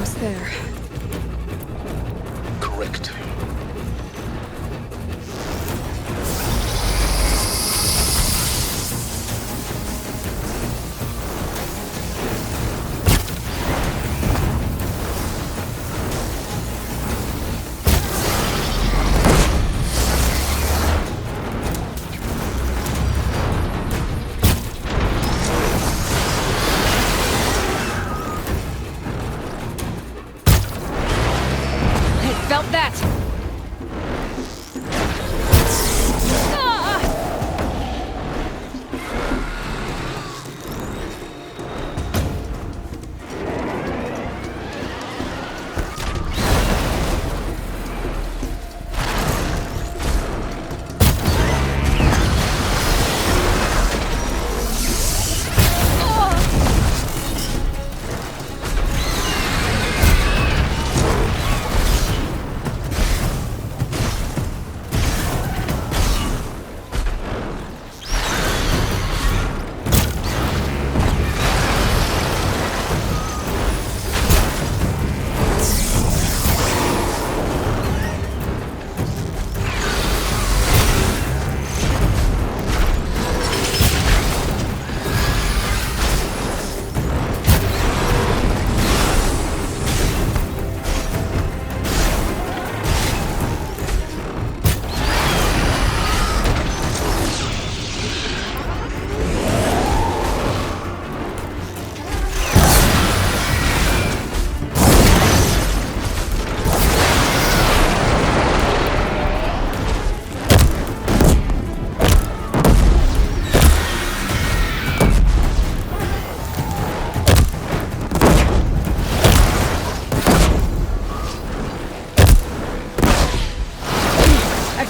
almost there. Correct. Felt that!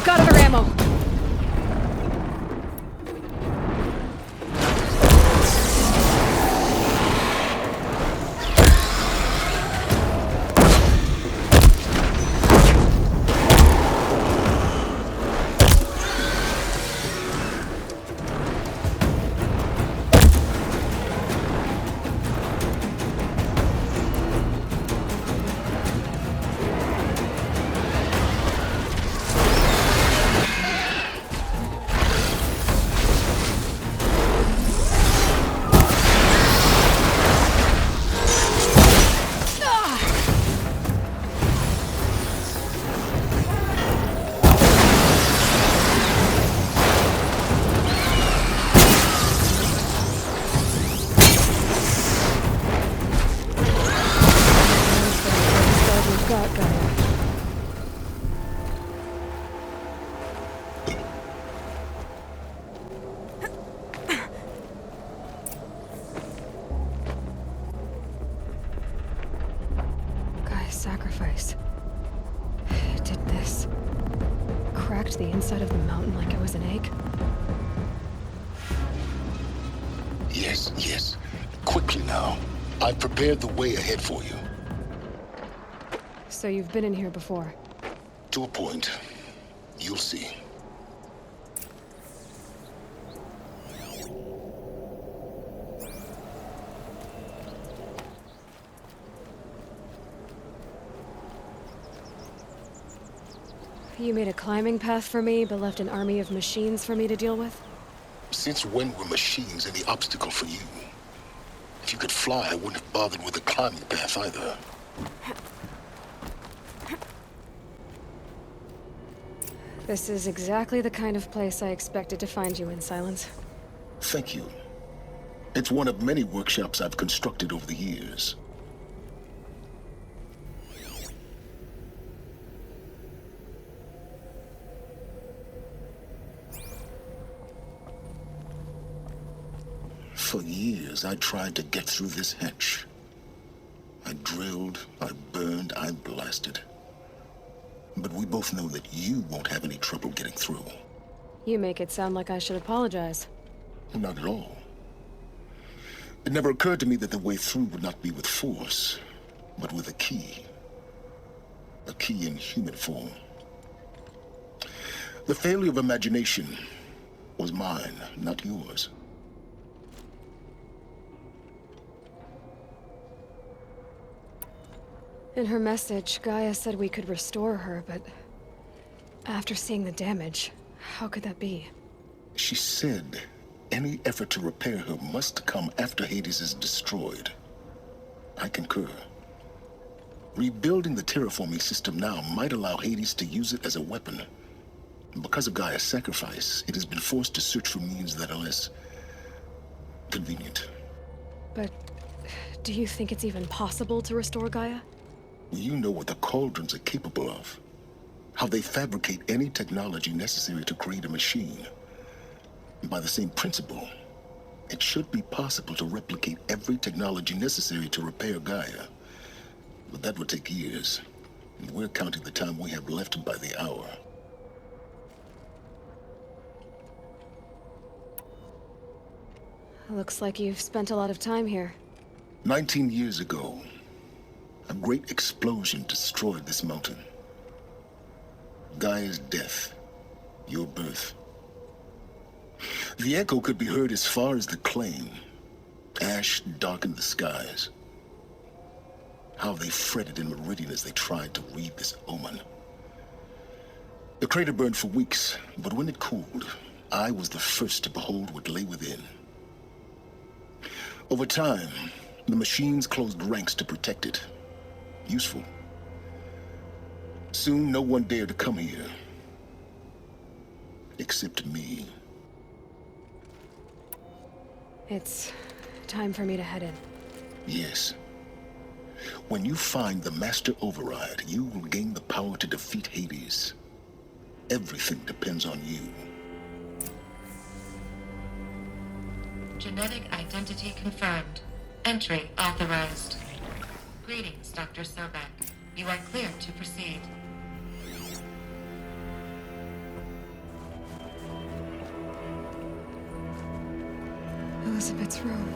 Got other ammo! Sacrifice. It did this. Cracked the inside of the mountain like it was an egg. Yes, yes. Quickly now. I've prepared the way ahead for you. So you've been in here before? To a point. You'll see. You made a climbing path for me, but left an army of machines for me to deal with? Since when were machines any obstacle for you? If you could fly, I wouldn't have bothered with a climbing path either. This is exactly the kind of place I expected to find you in, Silence. Thank you. It's one of many workshops I've constructed over the years. For years, I tried to get through this hatch. I drilled, I burned, I blasted. But we both know that you won't have any trouble getting through. You make it sound like I should apologize. Not at all. It never occurred to me that the way through would not be with force, but with a key. A key in human form. The failure of imagination was mine, not yours. In her message, Gaia said we could restore her, but... after seeing the damage, how could that be? She said any effort to repair her must come after Hades is destroyed. I concur. Rebuilding the terraforming system now might allow Hades to use it as a weapon. Because of Gaia's sacrifice, it has been forced to search for means that are less convenient. But do you think it's even possible to restore Gaia? You know what the Cauldrons are capable of. How they fabricate any technology necessary to create a machine. By the same principle, it should be possible to replicate every technology necessary to repair Gaia. But that would take years. And we're counting the time we have left by the hour. Looks like you've spent a lot of time here. 19 years ago, a great explosion destroyed this mountain. Gaia's death, your birth. The echo could be heard as far as the claim. Ash darkened the skies. How they fretted in Meridian as they tried to read this omen. The crater burned for weeks, but when it cooled, I was the first to behold what lay within. Over time, the machines closed ranks to protect it. Useful. Soon, no one dared to come here. Except me. It's time for me to head in. Yes. When you find the Master Override, you will gain the power to defeat Hades. Everything depends on you. Genetic identity confirmed. Entry authorized. Greetings, Dr. Sobek. You are clear to proceed. Elizabeth's room.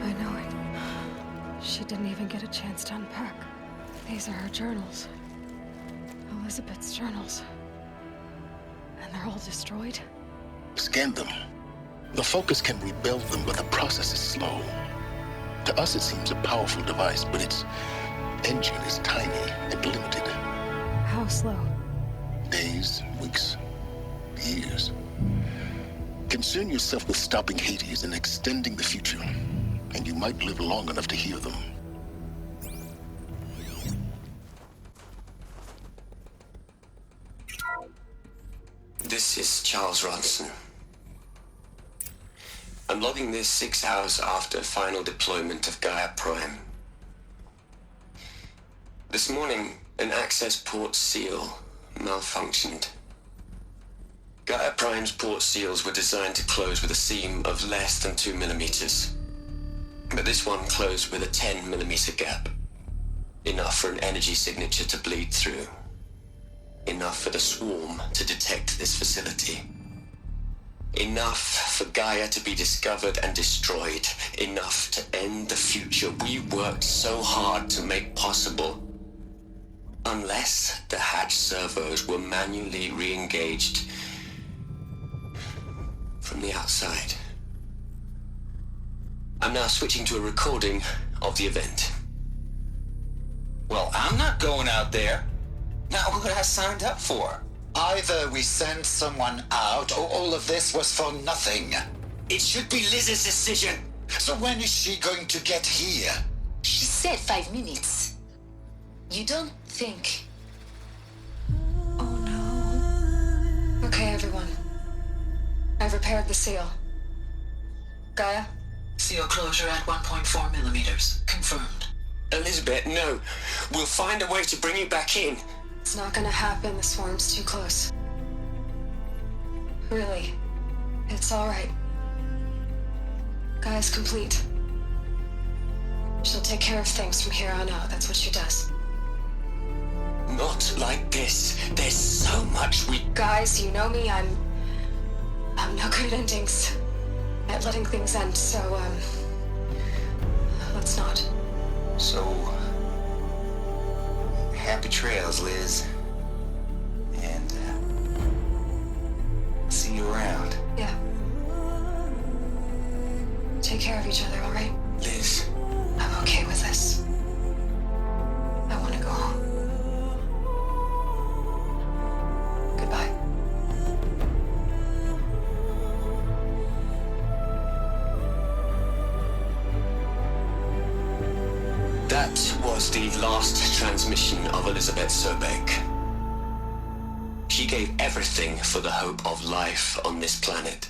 I know it. She didn't even get a chance to unpack. These are her journals. Elizabeth's journals. And they're all destroyed? Scan them. The Focus can rebuild them, but the process is slow. To us, it seems a powerful device, but its engine is tiny and limited. How slow? Days, weeks, years. Concern yourself with stopping Hades and extending the future, and you might live long enough to hear them. This is Charles Ronson. I'm logging this 6 hours after final deployment of Gaia Prime. This morning, an access port seal malfunctioned. Gaia Prime's port seals were designed to close with a seam of less than 2 millimeters. But this one closed with a 10 millimeter gap. Enough for an energy signature to bleed through. Enough for the swarm to detect this facility. Enough for Gaia to be discovered and destroyed. Enough to end the future we worked so hard to make possible. Unless the hatch servos were manually re-engaged from the outside. I'm now switching to a recording of the event. Well, I'm not going out there. Not what I signed up for. Either we send someone out, or all of this was for nothing. It should be Liz's decision. So when is she going to get here? She said 5 minutes. You don't think... Oh no. Okay, everyone. I've repaired the seal. Gaia? Seal closure at 1.4 millimeters. Confirmed. Elizabeth, no. We'll find a way to bring you back in. It's not gonna happen. The swarm's too close. Really. It's alright. Gaia's complete. She'll take care of things from here on out. That's what she does. Not like this. There's so much we... Guys, you know me. I'm no good at endings. At letting things end, so, let's not. So... happy trails, Liz. And, see you around. Yeah. Take care of each other, alright? Liz. I'm okay with this. That was the last transmission of Elizabeth Sobek. She gave everything for the hope of life on this planet.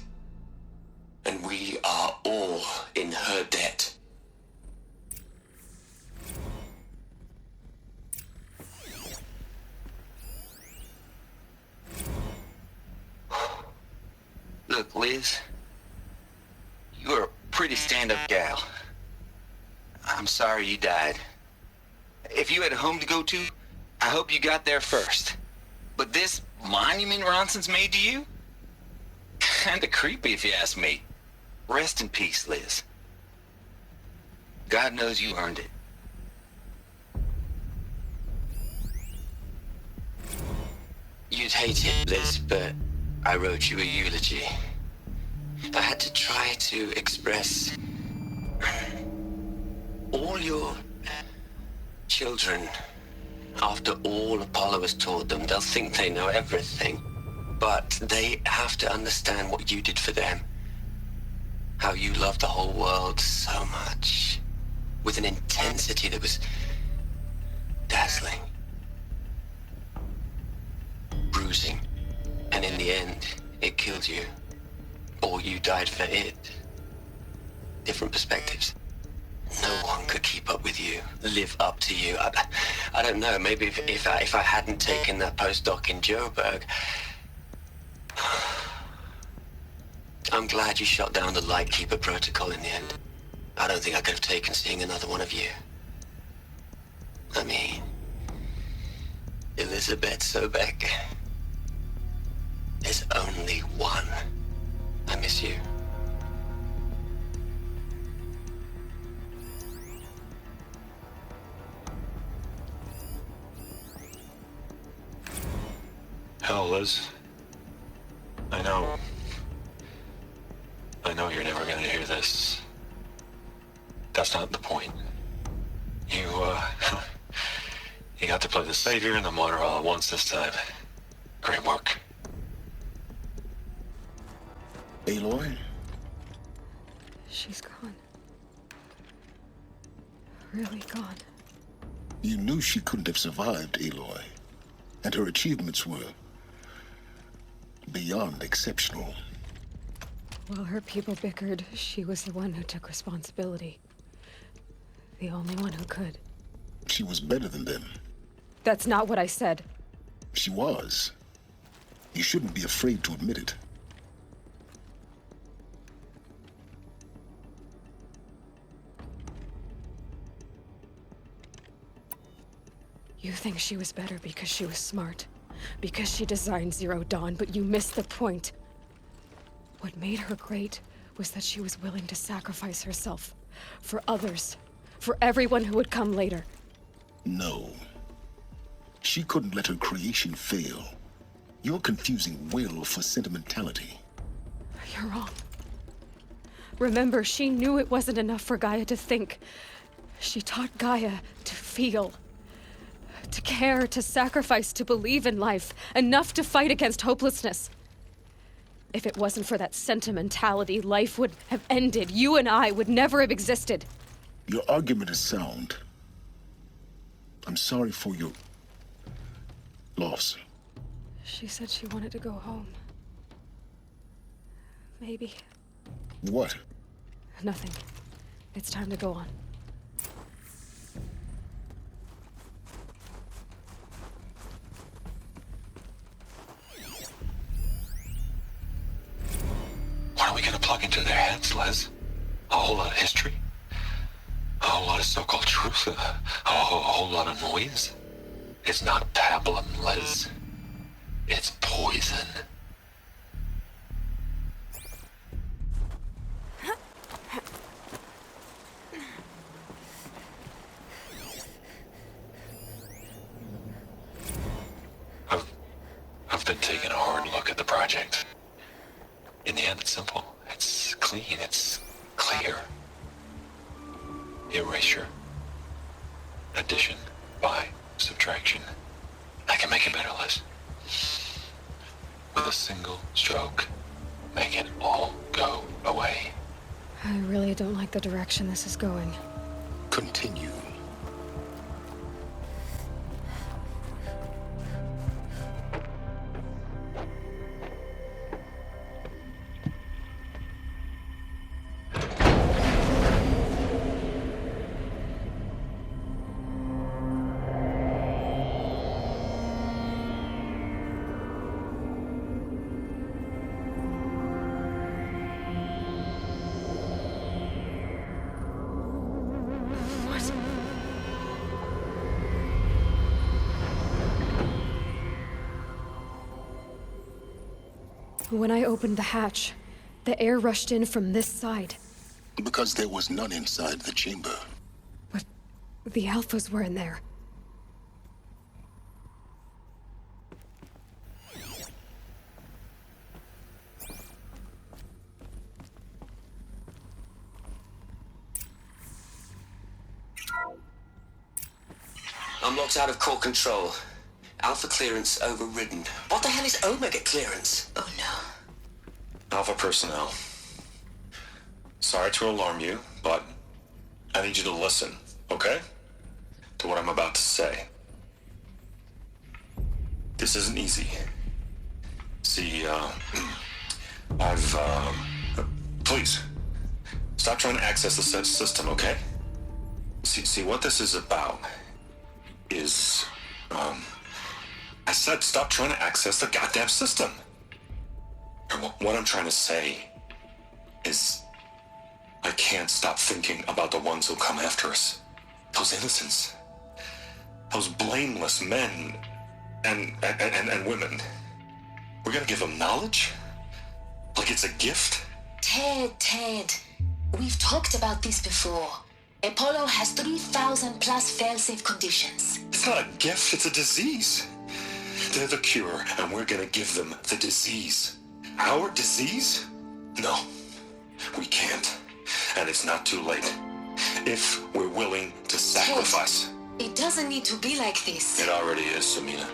And we are all in her debt. Look, Liz, you're a pretty stand-up gal. I'm sorry you died. If you had a home to go to, I hope you got there first. But this monument Ronson's made to you? Kinda creepy if you ask me. Rest in peace, Liz. God knows you earned it. You'd hate it, Liz, but I wrote you a eulogy. I had to try to express all your children. After all Apollo has taught them, they'll think they know everything. But they have to understand what you did for them. How you loved the whole world so much. With an intensity that was dazzling. Bruising. And in the end, it killed you. Or you died for it. Different perspectives. No one could keep up with you, live up to you. I don't know, maybe if I hadn't taken that postdoc in Joburg. I'm glad you shot down the Lightkeeper protocol in the end. I don't think I could have taken seeing another one of you. I mean, Elizabeth Sobek. There's only one. I miss you. Hell, Liz. I know you're never gonna hear this. That's not the point. You got to play the savior and the martyr all at once this time. Great work. Aloy? She's gone. Really gone. You knew she couldn't have survived, Aloy. And her achievements were beyond exceptional. While her people bickered, she was the one who took responsibility. The only one who could. She was better than them. That's not what I said. She was. You shouldn't be afraid to admit it. You think she was better because she was smart. Because she designed Zero Dawn, but you missed the point. What made her great was that she was willing to sacrifice herself. For others. For everyone who would come later. No. She couldn't let her creation fail. You're confusing will for sentimentality. You're wrong. Remember, she knew it wasn't enough for Gaia to think. She taught Gaia to feel. To care, to sacrifice, to believe in life. Enough to fight against hopelessness. If it wasn't for that sentimentality, life would have ended. You and I would never have existed. Your argument is sound. I'm sorry for your loss. She said she wanted to go home. Maybe. What? Nothing. It's time to go on. What are we gonna plug into their heads, Les? A whole lot of history? A whole lot of so-called truth? A whole lot of noise? It's not pablum, Les. It's poison. I've been taking a hard look at the project. In the end, it's simple. It's clean. It's clear. Erasure. Addition. By subtraction. I can make it better, Liz. With a single stroke. Make it all go away. I really don't like the direction this is going. Continue. When I opened the hatch, the air rushed in from this side. Because there was none inside the chamber. But the Alphas were in there. I'm locked out of core control. Alpha clearance overridden. What the hell is Omega clearance? Oh no. Alpha personnel. Sorry to alarm you, but I need you to listen, okay? To what I'm about to say. This isn't easy. See, please, stop trying to access the system, okay? See, what this is about is, I said stop trying to access the goddamn system. And what I'm trying to say is I can't stop thinking about the ones who'll come after us. Those innocents. Those blameless men and women. We're gonna give them knowledge? Like it's a gift? Ted. We've talked about this before. Apollo has 3,000 plus fail-safe conditions. It's not a gift, it's a disease. They're the cure, and we're gonna give them the disease. Our disease? No, we can't. And it's not too late. If we're willing to sacrifice. Ted, it doesn't need to be like this. It already is, Samina.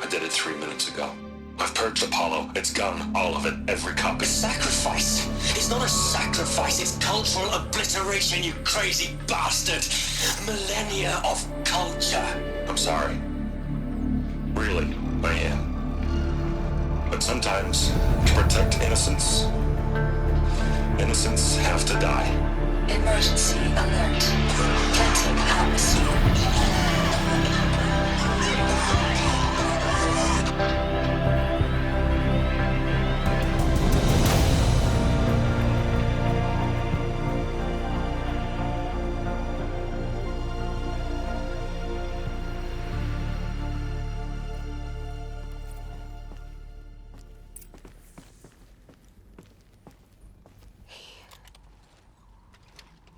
I did it 3 minutes ago. I've purged Apollo. It's gone. All of it. Every copy. Sacrifice? It's not a sacrifice, it's cultural obliteration, you crazy bastard! Millennia of culture! I'm sorry. Really, I am. But sometimes, to protect innocence, innocents have to die. Emergency alert. Planting atmosphere.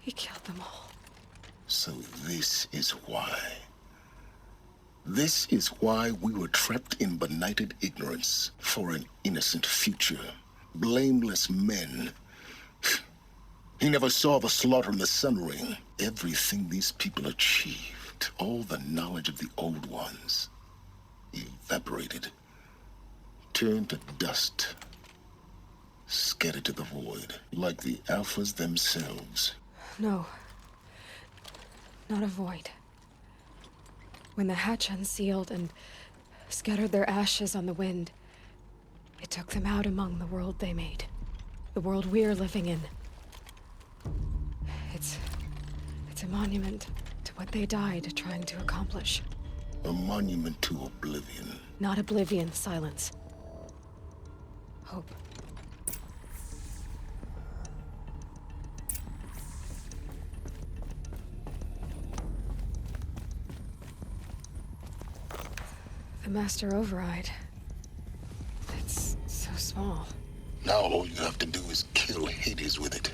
He killed them all. So this is why. This is why we were trapped in benighted ignorance for an innocent future. Blameless men. He never saw the slaughter in the Sun Ring. Everything these people achieved, all the knowledge of the old ones, evaporated, turned to dust, scattered to the void, like the Alphas themselves. No. Not a void. When the hatch unsealed and scattered their ashes on the wind, it took them out among the world they made. The world we're living in. It's a monument to what they died trying to accomplish. A monument to oblivion. Not oblivion, silence. Hope. The Master Override. It's so small. Now all you have to do is kill Hades with it.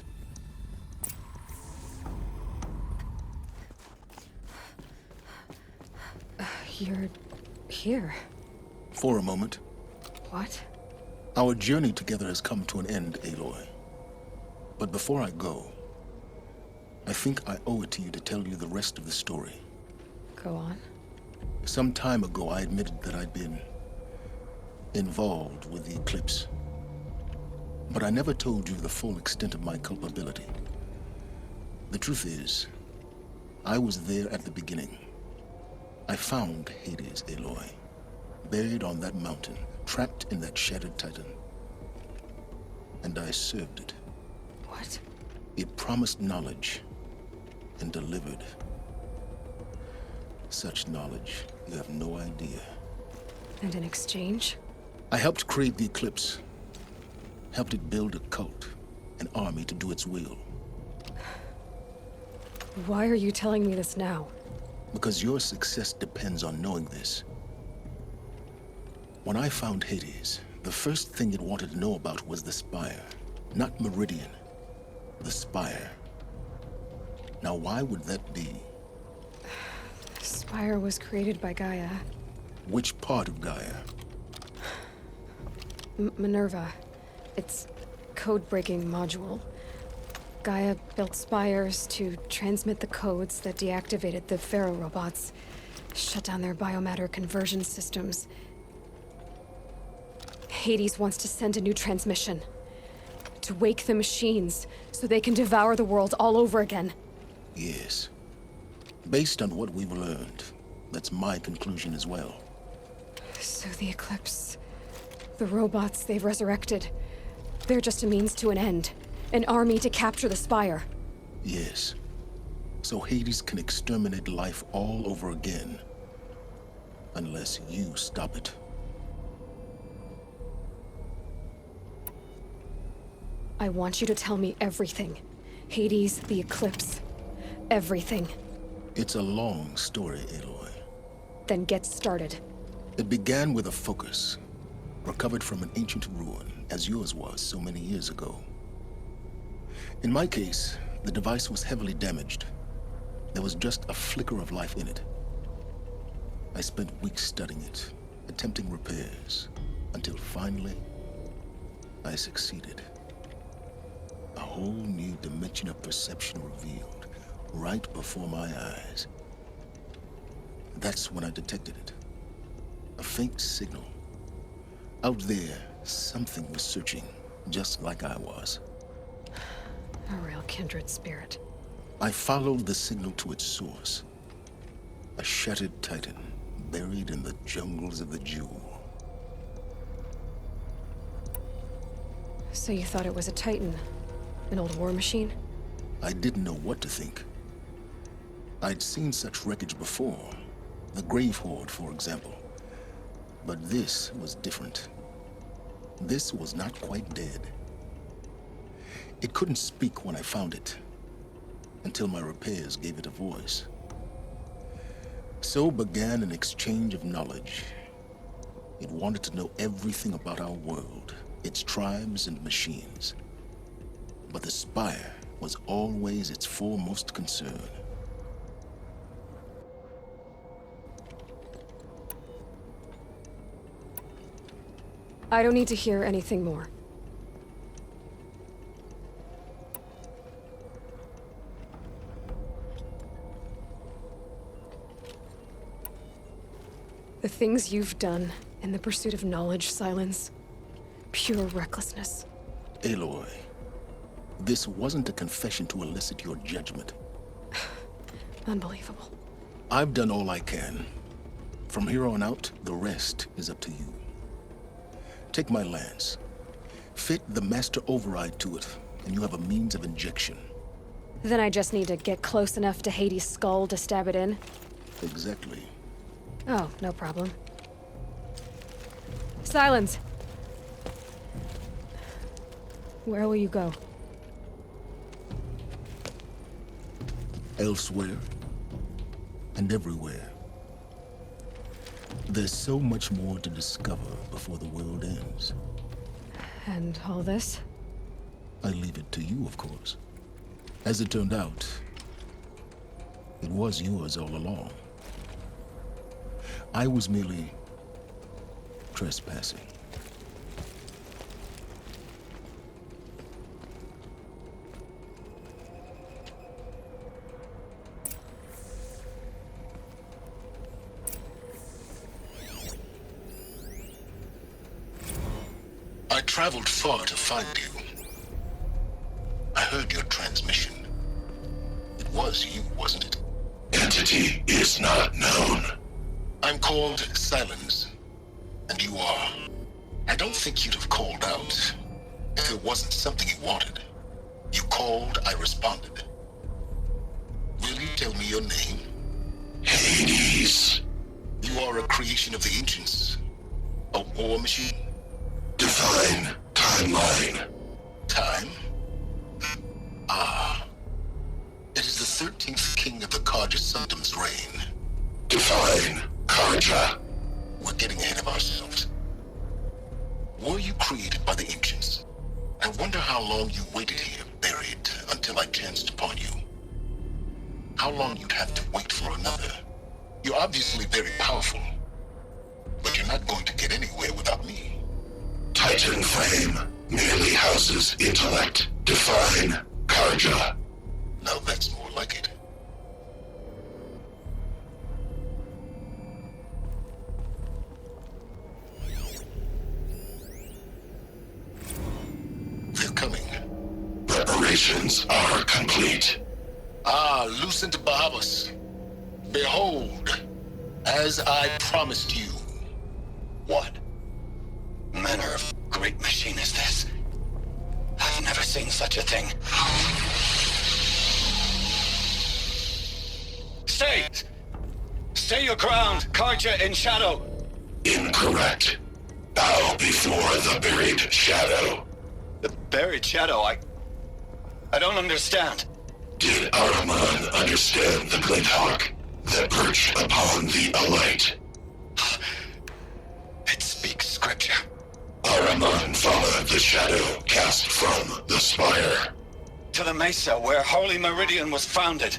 You're here. For a moment. What? Our journey together has come to an end, Aloy. But before I go, I think I owe it to you to tell you the rest of the story. Go on. Some time ago, I admitted that I'd been involved with the eclipse. But I never told you the full extent of my culpability. The truth is, I was there at the beginning. I found Hades, Aloy, buried on that mountain, trapped in that shattered titan. And I served it. What? It promised knowledge and delivered. Such knowledge, you have no idea. And in exchange? I helped create the Eclipse. Helped it build a cult, an army to do its will. Why are you telling me this now? Because your success depends on knowing this. When I found Hades, The first thing it wanted to know about was the Spire. Not Meridian. The Spire. Now, why would that be? The Spire was created by Gaia. Which part of Gaia? Minerva. It's code-breaking module. Gaia built spires to transmit the codes that deactivated the Faro robots, shut down their biomatter conversion systems. Hades wants to send a new transmission. To wake the machines, so they can devour the world all over again. Yes. Based on what we've learned, that's my conclusion as well. So the Eclipse... the robots they've resurrected... they're just a means to an end. An army to capture the Spire. Yes. So Hades can exterminate life all over again. Unless you stop it. I want you to tell me everything. Hades, the Eclipse. Everything. It's a long story, Aloy. Then get started. It began with a focus. Recovered from an ancient ruin, as yours was so many years ago. In my case, the device was heavily damaged. There was just a flicker of life in it. I spent weeks studying it, attempting repairs, until finally, I succeeded. A whole new dimension of perception revealed, right before my eyes. That's when I detected it. A faint signal. Out there, something was searching, just like I was. A real kindred spirit. I followed the signal to its source. A shattered titan, buried in the jungles of the Jewel. So you thought it was a Titan? An old war machine? I didn't know what to think. I'd seen such wreckage before. The Grave Horde, for example. But this was different. This was not quite dead. It couldn't speak when I found it, until my repairs gave it a voice. So began an exchange of knowledge. It wanted to know everything about our world, its tribes and machines. But the Spire was always its foremost concern. I don't need to hear anything more. The things you've done in the pursuit of knowledge, Silence. Pure recklessness. Aloy, this wasn't a confession to elicit your judgment. Unbelievable. I've done all I can. From here on out, the rest is up to you. Take my lance. Fit the master override to it, and you have a means of injection. Then I just need to get close enough to Hades' skull to stab it in? Exactly. Oh, no problem. Silence! Where will you go? Elsewhere. And everywhere. There's so much more to discover before the world ends. And all this? I leave it to you, of course. As it turned out, it was yours all along. I was merely trespassing. I traveled far to find you. I heard your transmission. It was you, wasn't it? Entity is not known. I'm called Silence, and you are. I don't think you'd have called out if it wasn't something you wanted. You called, I responded. Will you tell me your name? Hades. You are a creation of the ancients. A war machine? Define timeline. Time? Ah. It is the 13th king of the Karja Sanctum's reign. Define Karja. We're getting ahead of ourselves. Were you created by the ancients? I wonder how long you waited here, buried, until I chanced upon you. How long you'd have to wait for another. You're obviously very powerful, but you're not going to get anywhere without me. Titan fame merely houses intellect. Define Karja. Now that's more like it. They're coming. Preparations are complete. Ah, Lucent Bahavas. Behold, as I promised you. What manner of great machine is this? I've never seen such a thing. Stay! Stay your ground, Karja in shadow! Incorrect. Bow before the buried shadow. The buried shadow, I don't understand. Did Araman understand the glint hawk that perched upon the alight? It speaks scripture. Araman followed the shadow cast from the spire. To the mesa where Holy Meridian was founded.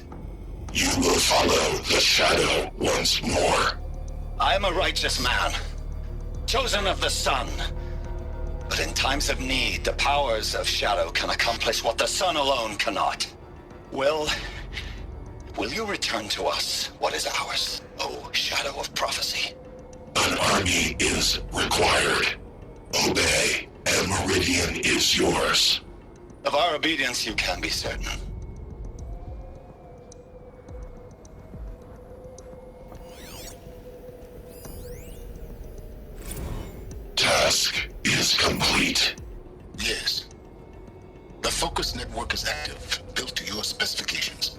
You will follow the shadow once more. I am a righteous man, chosen of the sun. But in times of need, the powers of shadow can accomplish what the sun alone cannot. Will you return to us what is ours, O shadow of prophecy? An army is required. Obey, and Meridian is yours. Of our obedience you can be certain. Task is complete. Yes. The focus network is active, built to your specifications.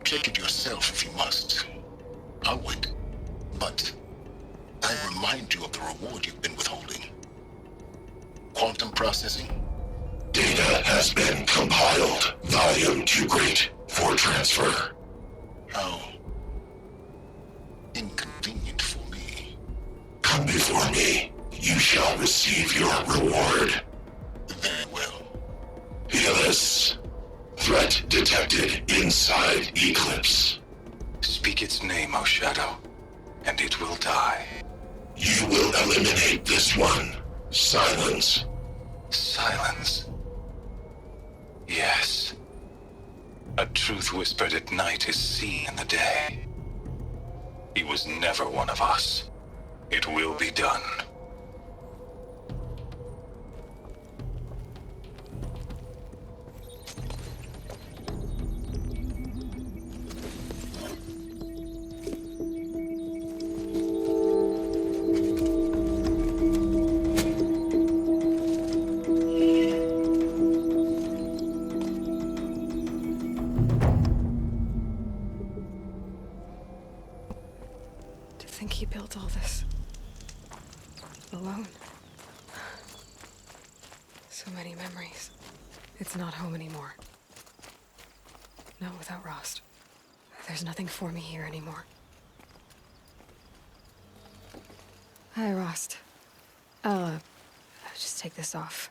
Check it yourself if you must. I'll wait. But I remind you of the reward you've been withholding. Quantum processing? Data has been compiled. Volume too great for transfer. How inconvenient for me. Come before me. You shall receive your reward. Very well. Helis. Threat detected inside Eclipse. Speak its name, O Shadow, and it will die. You will eliminate this one. Silence. Silence. Yes. A truth whispered at night is seen in the day. He was never one of us. It will be done. To think he built all this alone. So many memories. It's not home anymore. Not without Rost. There's nothing for me here anymore. Hi, Rost. I'll just take this off.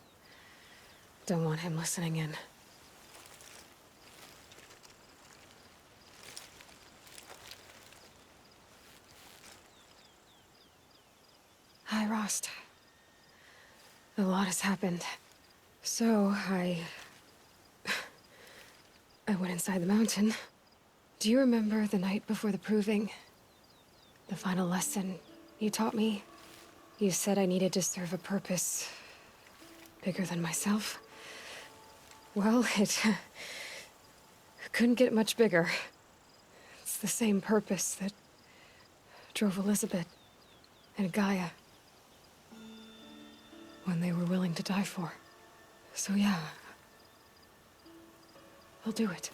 Don't want him listening in. Hi, Rost. A lot has happened. So, I went inside the mountain. Do you remember the night before the proving? The final lesson you taught me? You said I needed to serve a purpose bigger than myself. Well, it couldn't get much bigger. It's the same purpose that drove Elizabeth and Gaia when they were willing to die for. So yeah, I'll do it.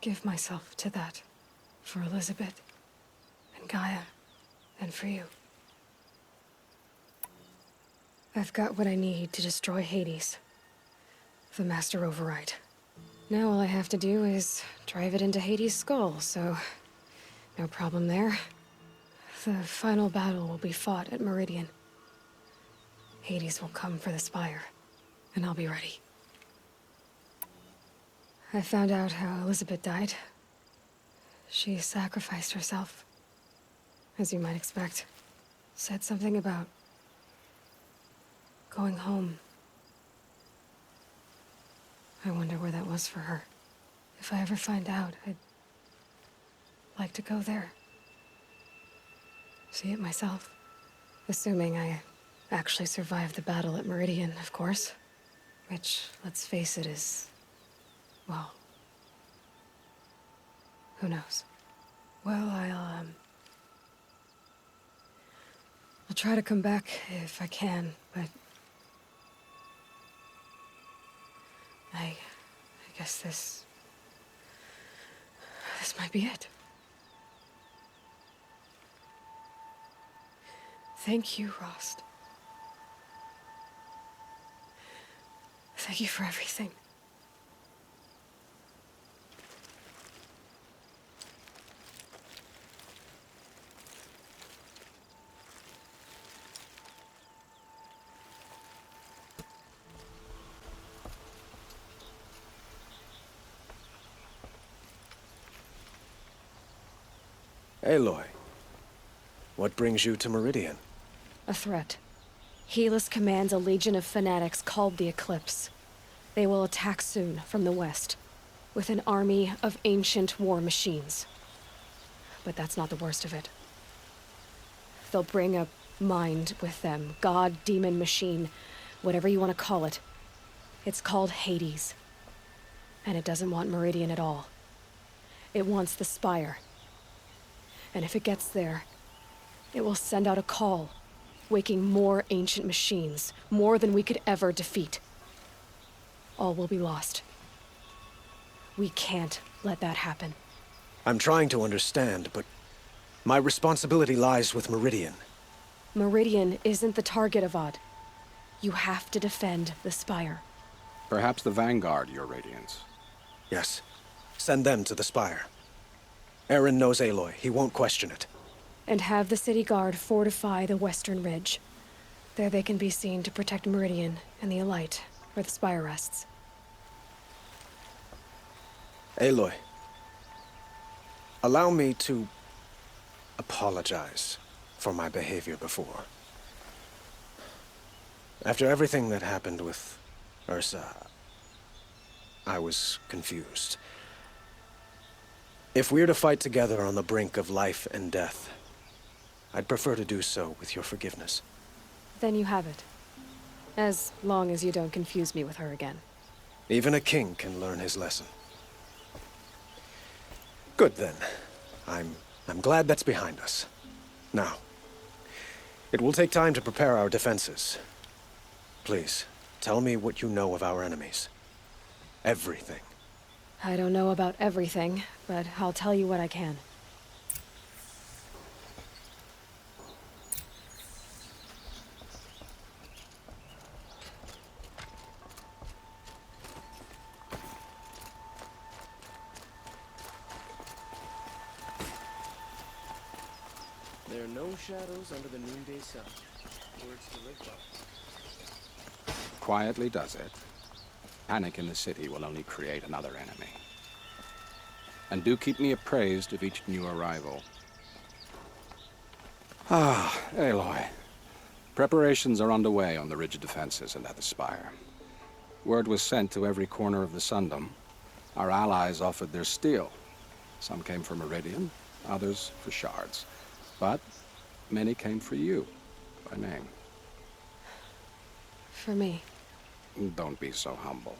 Give myself to that. For Elizabeth, and Gaia, and for you. I've got what I need to destroy Hades. The Master Override. Now all I have to do is drive it into Hades' skull, so no problem there. The final battle will be fought at Meridian. Hades will come for the Spire, and I'll be ready. I found out how Elizabeth died. She sacrificed herself, as you might expect. Said something about going home. I wonder where that was for her. If I ever find out, I'd like to go there. See it myself. Assuming I actually survived the battle at Meridian, of course. Which, let's face it, is... well... who knows? Well, I'll try to come back if I can, but... I guess this might be it. Thank you, Rost. Thank you for everything. Aloy, what brings you to Meridian? A threat. Helis commands a legion of fanatics called the Eclipse. They will attack soon from the west, with an army of ancient war machines. But that's not the worst of it. They'll bring a mind with them, god, demon, machine, whatever you want to call it. It's called Hades. And it doesn't want Meridian at all. It wants the Spire. And if it gets there, it will send out a call, waking more ancient machines, more than we could ever defeat. All will be lost. We can't let that happen. I'm trying to understand, but my responsibility lies with Meridian. Meridian isn't the target, Avad. You have to defend the Spire. Perhaps the Vanguard, Your Radiance. Yes. Send them to the Spire. Eren knows Aloy. He won't question it. And have the city guard fortify the western ridge. There they can be seen to protect Meridian and the Elite, where the Spire rests. Aloy, allow me to apologize for my behavior before. After everything that happened with Ursa, I was confused. If we're to fight together on the brink of life and death, I'd prefer to do so with your forgiveness. Then you have it. As long as you don't confuse me with her again. Even a king can learn his lesson. Good then. I'm glad that's behind us. Now, it will take time to prepare our defenses. Please, tell me what you know of our enemies. Everything. I don't know about everything, but I'll tell you what I can. There are no shadows under the noonday sun. Words to live by. Quietly does it. Panic in the city will only create another enemy. And do keep me appraised of each new arrival. Ah, Aloy. Preparations are underway on the ridge defenses and at the Spire. Word was sent to every corner of the Sundom. Our allies offered their steel. Some came for Meridian, others for shards. But many came for you, by name. For me. Don't be so humble.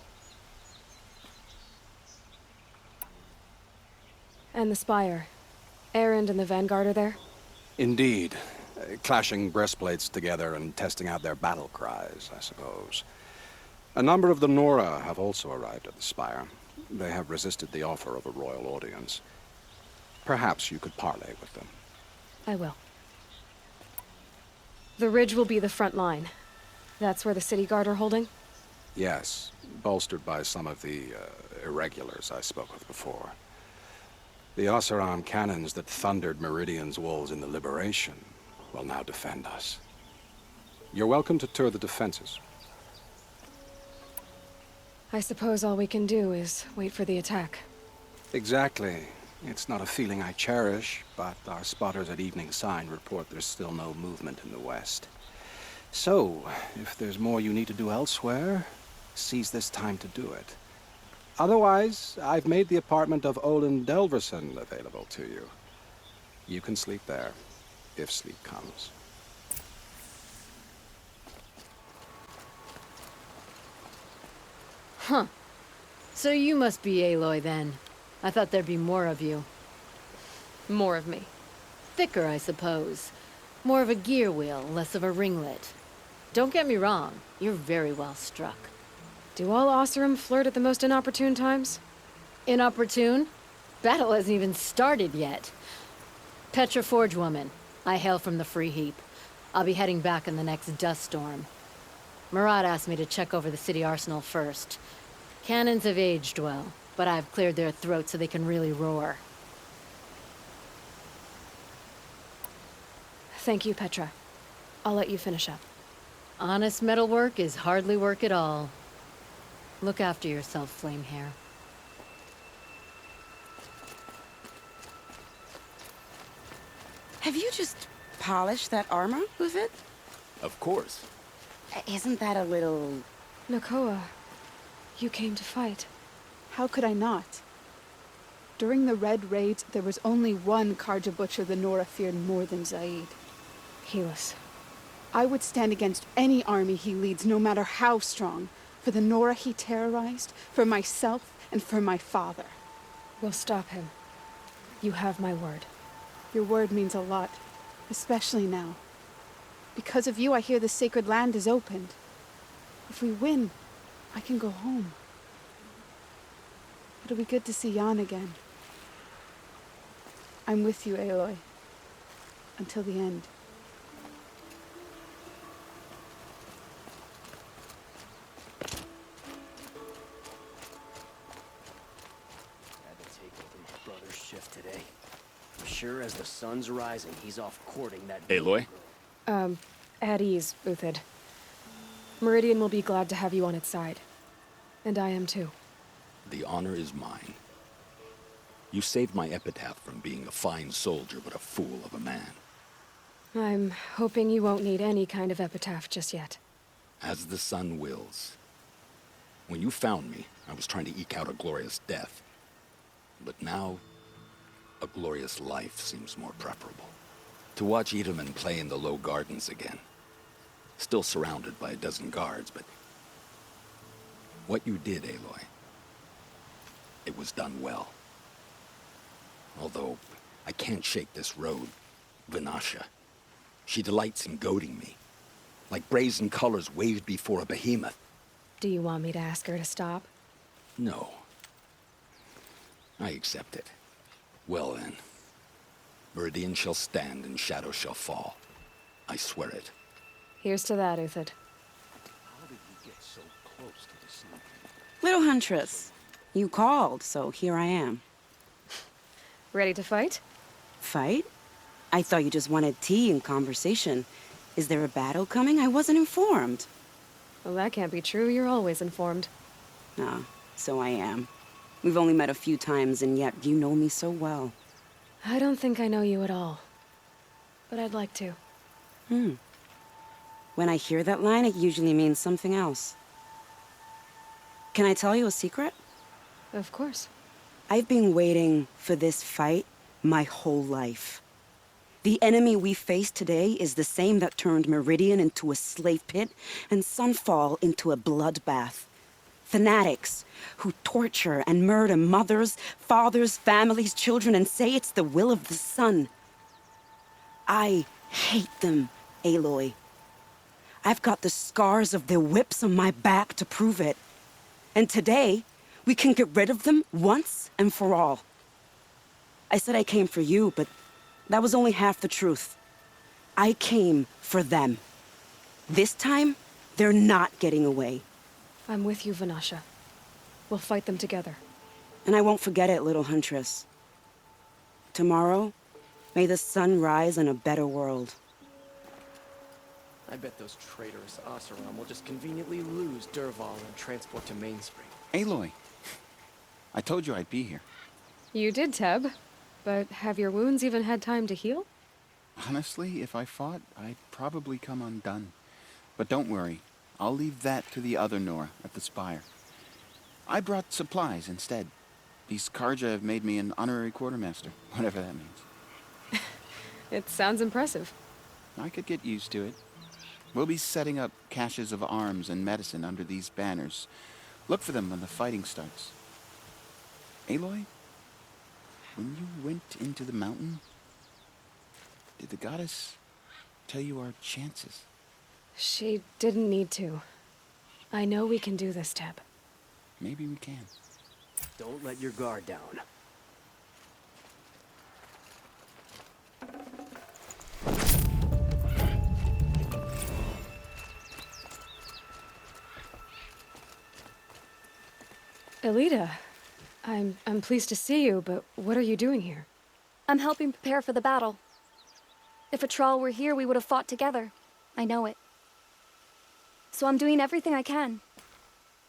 And the Spire. Erend and the Vanguard are there? Indeed. Clashing breastplates together and testing out their battle cries, I suppose. A number of the Nora have also arrived at the Spire. They have resisted the offer of a royal audience. Perhaps you could parley with them. I will. The ridge will be the front line. That's where the city guard are holding? Yes, bolstered by some of the irregulars I spoke of before. The Oseram cannons that thundered Meridian's walls in the Liberation will now defend us. You're welcome to tour the defenses. I suppose all we can do is wait for the attack. Exactly. It's not a feeling I cherish, but our spotters at Evening Sign report there's still no movement in the west. So, if there's more you need to do elsewhere, seize this time to do it. Otherwise, I've made the apartment of Olin Delverson available to you. You can sleep there, if sleep comes. Huh. So you must be Aloy, then. I thought there'd be more of you. More of me. Thicker, I suppose. More of a gear wheel, less of a ringlet. Don't get me wrong, you're very well struck. Do all Oseram flirt at the most inopportune times? Inopportune? Battle hasn't even started yet. Petra Forge woman. I hail from the Free Heap. I'll be heading back in the next dust storm. Murad asked me to check over the city arsenal first. Cannons have aged well, but I've cleared their throats so they can really roar. Thank you, Petra. I'll let you finish up. Honest metalwork is hardly work at all. Look after yourself, Flamehair. Have you just polished that armor, Uvit? Of course. Isn't that a little... Nakoa, you came to fight. How could I not? During the Red Raids, there was only one Karja Butcher the Nora feared more than Zaid. Helis. I would stand against any army he leads, no matter how strong. For the Nora he terrorized, for myself, and for my father. We'll stop him. You have my word. Your word means a lot, especially now. Because of you, I hear the sacred land is opened. If we win, I can go home. It'll be good to see Jan again. I'm with you, Aloy. Until the end. Brother's shift today. Sure as the sun's rising, he's off courting that... Aloy? At ease, Uthid. Meridian will be glad to have you on its side. And I am too. The honor is mine. You saved my epitaph from being a fine soldier, but a fool of a man. I'm hoping you won't need any kind of epitaph just yet. As the sun wills. When you found me, I was trying to eke out a glorious death. But now, a glorious life seems more preferable. To watch Edelman play in the low gardens again. Still surrounded by a dozen guards, but... what you did, Aloy, it was done well. Although, I can't shake this road, Vinasha. She delights in goading me. Like brazen colors waved before a behemoth. Do you want me to ask her to stop? No. I accept it. Well then. Meridian shall stand and shadow shall fall. I swear it. Here's to that, Uthid. How did you get so close to the sun? Little Huntress, you called, so here I am. Ready to fight? Fight? I thought you just wanted tea and conversation. Is there a battle coming? I wasn't informed. Well, that can't be true. You're always informed. Ah, so I am. We've only met a few times, and yet you know me so well. I don't think I know you at all. But I'd like to. When I hear that line, it usually means something else. Can I tell you a secret? Of course. I've been waiting for this fight my whole life. The enemy we face today is the same that turned Meridian into a slave pit and Sunfall into a bloodbath. Fanatics who torture and murder mothers, fathers, families, children, and say it's the will of the sun. I hate them, Aloy. I've got the scars of their whips on my back to prove it. And today, we can get rid of them once and for all. I said I came for you, but that was only half the truth. I came for them. This time, they're not getting away. I'm with you, Vinasha. We'll fight them together. And I won't forget it, little Huntress. Tomorrow, may the sun rise in a better world. I bet those traitorous Oseram will just conveniently lose Derval and transport to Mainspring. Aloy, I told you I'd be here. You did, Teb. But have your wounds even had time to heal? Honestly, if I fought, I'd probably come undone. But don't worry, I'll leave that to the other Nora at the Spire. I brought supplies instead. These Karja have made me an honorary quartermaster, whatever that means. It sounds impressive. I could get used to it. We'll be setting up caches of arms and medicine under these banners. Look for them when the fighting starts. Aloy, when you went into the mountain, did the goddess tell you our chances? She didn't need to. I know we can do this, Teb. Maybe we can. Don't let your guard down. Elita, I'm pleased to see you, but what are you doing here? I'm helping prepare for the battle. If a Thrall were here, we would have fought together. I know it. So I'm doing everything I can.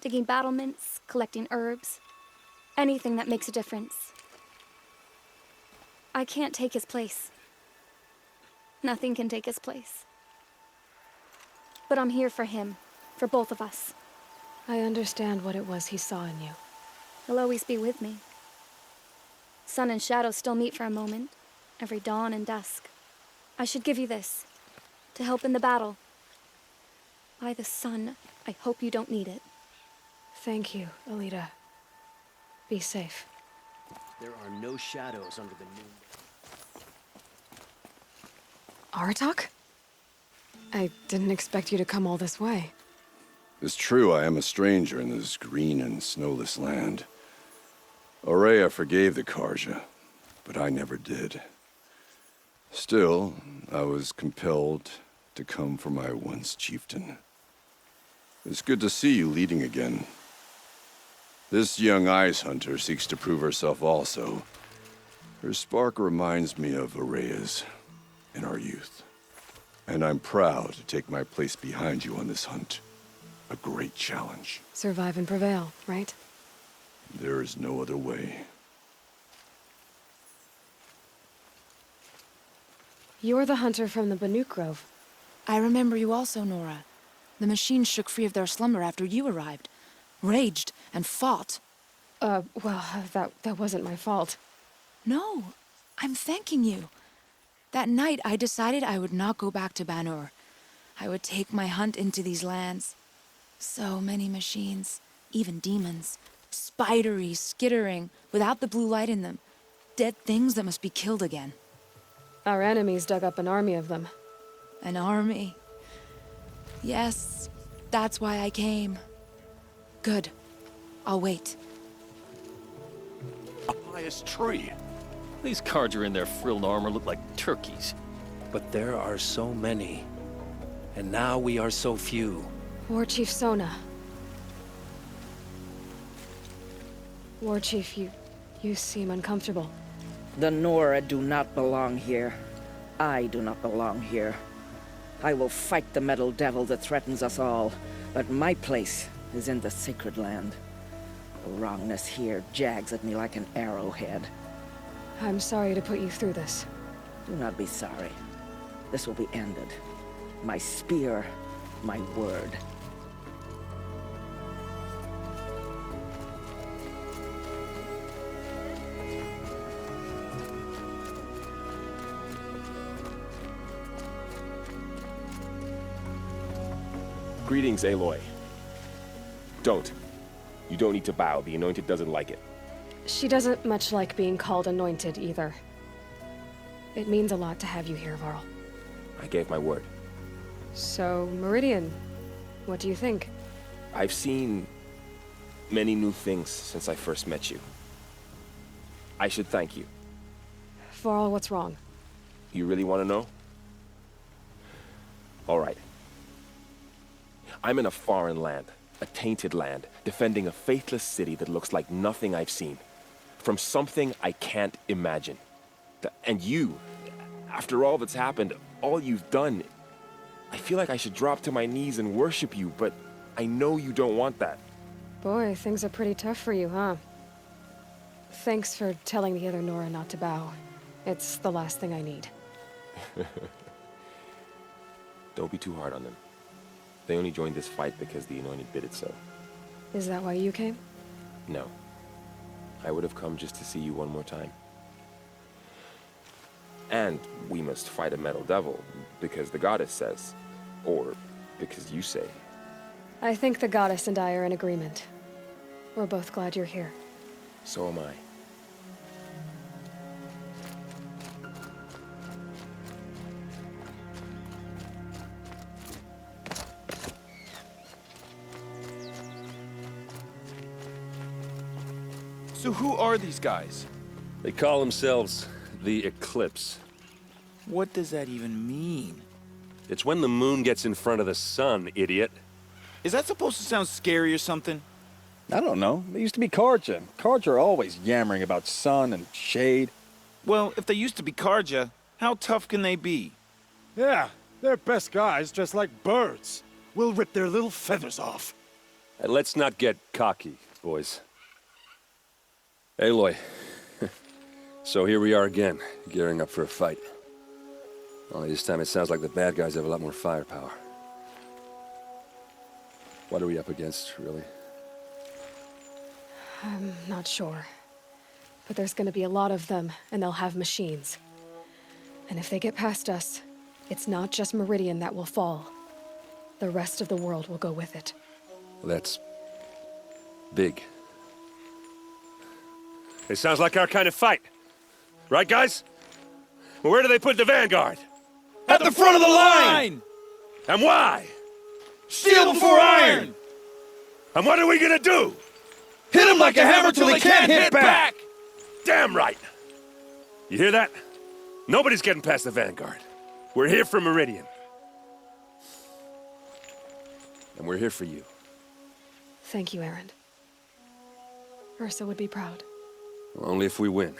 Digging battlements, collecting herbs. Anything that makes a difference. I can't take his place. Nothing can take his place. But I'm here for him. For both of us. I understand what it was he saw in you. He'll always be with me. Sun and shadow still meet for a moment. Every dawn and dusk. I should give you this. To help in the battle. By the sun, I hope you don't need it. Thank you, Elita. Be safe. There are no shadows under the moon. Aratak? I didn't expect you to come all this way. It's true I am a stranger in this green and snowless land. Aurea forgave the Karja, but I never did. Still, I was compelled to come for my once chieftain. It's good to see you leading again. This young ice hunter seeks to prove herself also. Her spark reminds me of Aurea's in our youth. And I'm proud to take my place behind you on this hunt. A great challenge. Survive and prevail, right? There is no other way. You're the hunter from the Banuk Grove. I remember you also, Nora. The machines shook free of their slumber after you arrived. Raged and fought. Well, that wasn't my fault. No, I'm thanking you. That night, I decided I would not go back to Banur. I would take my hunt into these lands. So many machines, even demons. Spidery, skittering, without the blue light in them. Dead things that must be killed again. Our enemies dug up an army of them. An army? Yes, that's why I came. Good. I'll wait. A pious tree. These Karja in their frilled armor look like turkeys. But there are so many. And now we are so few. War Chief Sona. War Chief, you seem uncomfortable. The Nora do not belong here. I do not belong here. I will fight the metal devil that threatens us all, but my place is in the sacred land. The wrongness here jags at me like an arrowhead. I'm sorry to put you through this. Do not be sorry. This will be ended. My spear, my word. Greetings, Aloy. Don't. You don't need to bow. The Anointed doesn't like it. She doesn't much like being called Anointed, either. It means a lot to have you here, Varl. I gave my word. So, Meridian, what do you think? I've seen many new things since I first met you. I should thank you. Varl, what's wrong? You really want to know? All right. I'm in a foreign land, a tainted land, defending a faithless city that looks like nothing I've seen. From something I can't imagine. And you, after all that's happened, all you've done, I feel like I should drop to my knees and worship you, but I know you don't want that. Boy, things are pretty tough for you, huh? Thanks for telling the other Nora not to bow. It's the last thing I need. Don't be too hard on them. They only joined this fight because the Anointed bid it so. Is that why you came? No. I would have come just to see you one more time. And we must fight a metal devil, because the goddess says. Or because you say. I think the goddess and I are in agreement. We're both glad you're here. So am I. So who are these guys? They call themselves the Eclipse. What does that even mean? It's when the moon gets in front of the sun, idiot. Is that supposed to sound scary or something? I don't know. They used to be Karja. Karja are always yammering about sun and shade. Well, if they used to be Karja, how tough can they be? Yeah, they're best guys dressed like birds. We'll rip their little feathers off. And let's not get cocky, boys. Aloy. So here we are again, gearing up for a fight. Only this time it sounds like the bad guys have a lot more firepower. What are we up against, really? I'm not sure. But there's gonna be a lot of them, and they'll have machines. And if they get past us, it's not just Meridian that will fall. The rest of the world will go with it. Well, that's big. It sounds like our kind of fight. Right, guys? Well, where do they put the Vanguard? At the front of the line! And why? Steel before iron! And what are we gonna do? Hit them like a hammer till they can't hit back! Damn right! You hear that? Nobody's getting past the Vanguard. We're here for Meridian. And we're here for you. Thank you, Erend. Ursa would be proud. Well, only if we win.